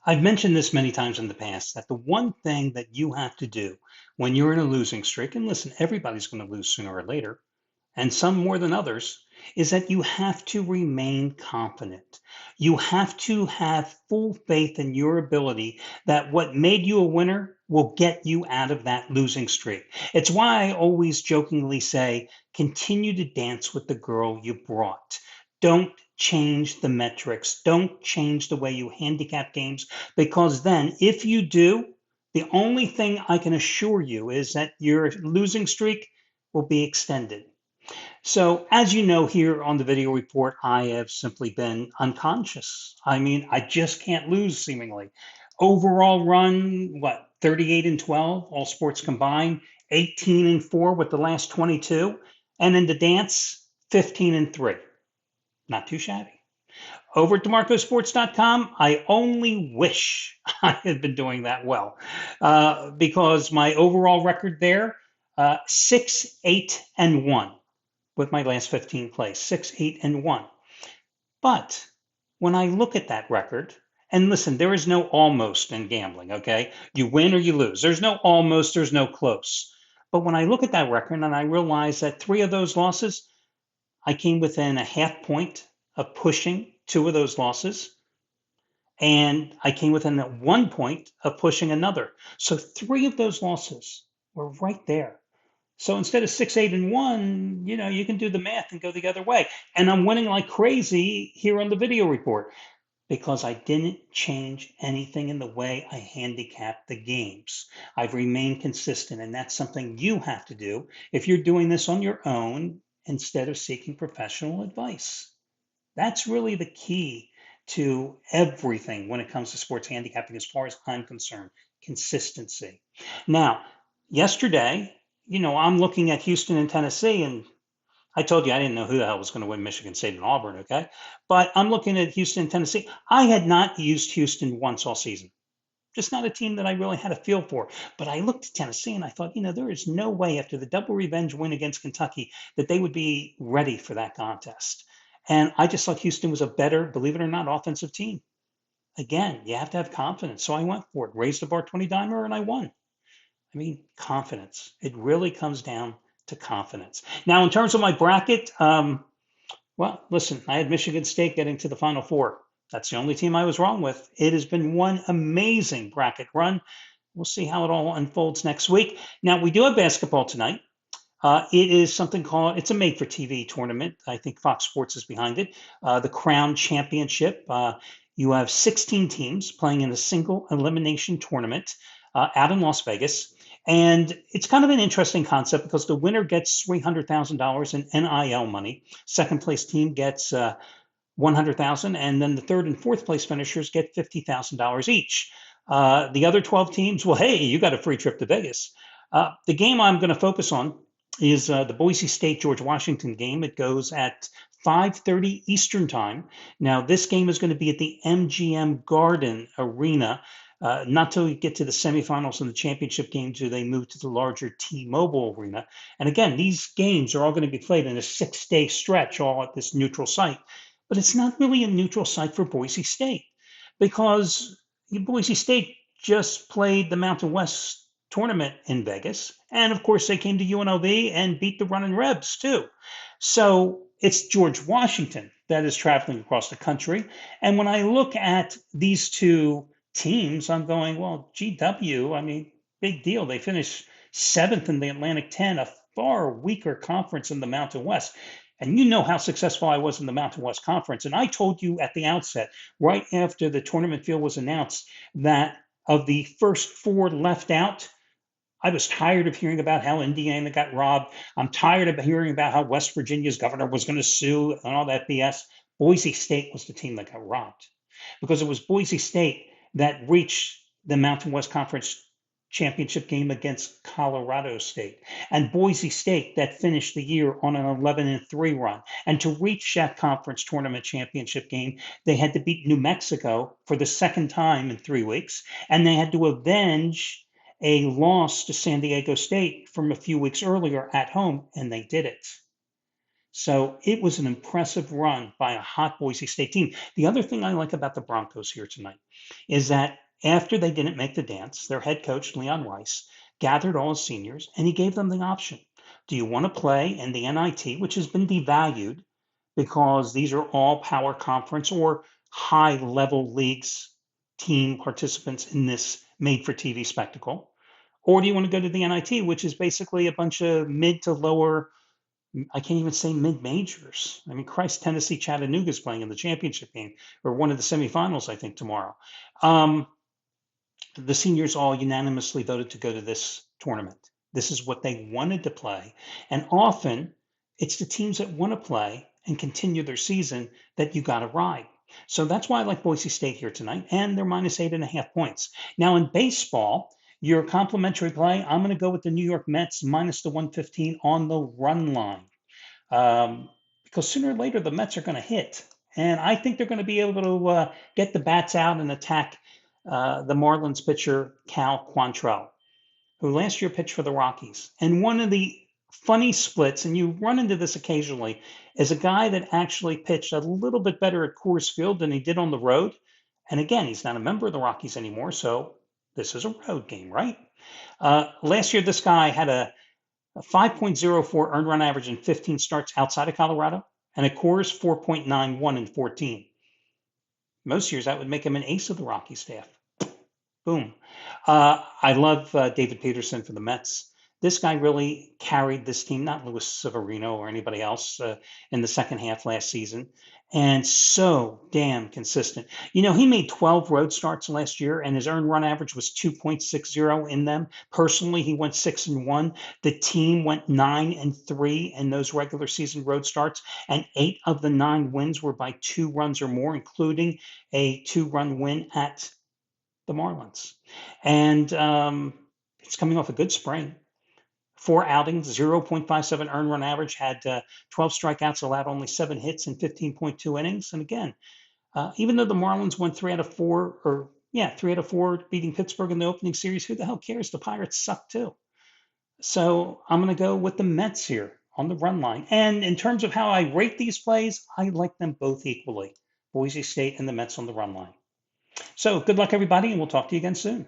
I've mentioned this many times in the past that the one thing that you have to do when you're in a losing streak, and listen, everybody's going to lose sooner or later, and some more than others, is that you have to remain confident. You have to have full faith in your ability that what made you a winner will get you out of that losing streak. It's why I always jokingly say, continue to dance with the girl you brought. Don't change the metrics. Don't change the way you handicap games, because then if you do, the only thing I can assure you is that your losing streak will be extended. So, as you know, here on the video report, I have simply been unconscious. I mean, I just can't lose seemingly. Overall run, what, 38 and 12, all sports combined, 18 and 4 with the last 22. And in the dance, 15 and 3. Not too shabby. Over at DeMarcoSports.com, I only wish I had been doing that well, because my overall record there, 6, 8, and 1 with my last 15 plays, 6, 8, and 1. But when I look at that record, and listen, there is no almost in gambling, okay? You win or you lose. There's no almost, there's no close. But when I look at that record and I realize that 3 of those losses, I came within a half point of pushing 2 of those losses, and I came within 1 point of pushing another. So 3 of those losses were right there. So instead of 6, 8, and 1, you can do the math and go the other way. And I'm winning like crazy here on the video report because I didn't change anything in the way I handicap the games. I've remained consistent, and that's something you have to do if you're doing this on your own instead of seeking professional advice. That's really the key to everything when it comes to sports handicapping, as far as I'm concerned: consistency. Now, yesterday, I'm looking at Houston and Tennessee, and I told you I didn't know who the hell was going to win Michigan State and Auburn, okay? But I'm looking at Houston and Tennessee. I had not used Houston once all season. Just not a team that I really had a feel for. But I looked at Tennessee and I thought, there is no way after the double revenge win against Kentucky that they would be ready for that contest. And I just thought Houston was a better, believe it or not, offensive team. Again, you have to have confidence. So I went for it, raised the bar 20 dimer, and I won. I mean, confidence. It really comes down to confidence. Now, in terms of my bracket, well, listen, I had Michigan State getting to the Final Four. That's the only team I was wrong with. It has been one amazing bracket run. We'll see how it all unfolds next week. Now, we do have basketball tonight. It is something called, it's a made-for-TV tournament. I think Fox Sports is behind it. The Crown Championship. You have 16 teams playing in a single elimination tournament out in Las Vegas. And it's kind of an interesting concept because the winner gets $300,000 in NIL money. Second place team gets 100,000, and then the third and fourth place finishers get $50,000 each. The other 12 teams, well, hey, you got a free trip to Vegas. The game I'm going to focus on is the Boise State George Washington game. It goes at 5:30 Eastern time. Now, this game is going to be at the MGM Garden Arena. Not till you get to the semifinals and the championship game do they move to the larger T-Mobile Arena. And again, these games are all going to be played in a 6-day stretch, all at this neutral site. But it's not really a neutral site for Boise State, because Boise State just played the Mountain West tournament in Vegas. And of course, they came to UNLV and beat the running Rebs too. So it's George Washington that is traveling across the country. And when I look at these two teams, I'm going, well, GW, I mean, big deal. They finished 7th in the Atlantic 10, a far weaker conference in the Mountain West. And you know how successful I was in the Mountain West Conference. And I told you at the outset, right after the tournament field was announced, that of the first 4 left out, I was tired of hearing about how Indiana got robbed. I'm tired of hearing about how West Virginia's governor was going to sue and all that BS. Boise State was the team that got robbed, because it was Boise State that reached the Mountain West Conference championship game against Colorado State, and Boise State that finished the year on an 11-3 run. And to reach that conference tournament championship game, they had to beat New Mexico for the second time in 3 weeks, and they had to avenge a loss to San Diego State from a few weeks earlier at home, and they did it. So it was an impressive run by a hot Boise State team. The other thing I like about the Broncos here tonight is that after they didn't make the dance, their head coach, Leon Rice, gathered all his seniors and he gave them the option. Do you want to play in the NIT, which has been devalued because these are all power conference or high level leagues team participants in this made for TV spectacle? Or do you want to go to the NIT, which is basically a bunch of mid to lower, I can't even say mid majors. I mean, Christ, Tennessee Chattanooga is playing in the championship game or one of the semifinals, I think, tomorrow. Um, the seniors all unanimously voted to go to this tournament. This is what they wanted to play. And often it's the teams that want to play and continue their season that you got to ride. So that's why I like Boise State here tonight, and they're minus 8.5 points. Now in baseball, your complimentary play, I'm going to go with the New York Mets minus the 115 on the run line. Because sooner or later the Mets are going to hit. And I think they're going to be able to get the bats out and attack the Marlins pitcher, Cal Quantrill, who last year pitched for the Rockies. And one of the funny splits, and you run into this occasionally, is a guy that actually pitched a little bit better at Coors Field than he did on the road. And again, he's not a member of the Rockies anymore, so this is a road game, right? Last year, this guy had a 5.04 earned run average in 15 starts outside of Colorado, and a Coors 4.91 in 14. Most years, that would make him an ace of the Rocky staff. Boom. I love David Peterson for the Mets. This guy really carried this team, not Luis Severino or anybody else in the second half last season, and so damn consistent. You know, he made 12 road starts last year, and his earned run average was 2.60 in them. Personally, he went 6-1. The team went 9-3 in those regular season road starts, and 8 of the 9 wins were by 2 runs or more, including a 2-run win at the Marlins. And it's coming off a good spring. 4 outings, 0.57 earned run average, had 12 strikeouts, allowed only 7 hits in 15.2 innings. And again, even though the Marlins won 3 out of 4, or yeah, 3 out of 4 beating Pittsburgh in the opening series, who the hell cares? The Pirates suck too. So I'm going to go with the Mets here on the run line. And in terms of how I rate these plays, I like them both equally. Boise State and the Mets on the run line. So good luck, everybody, and we'll talk to you again soon.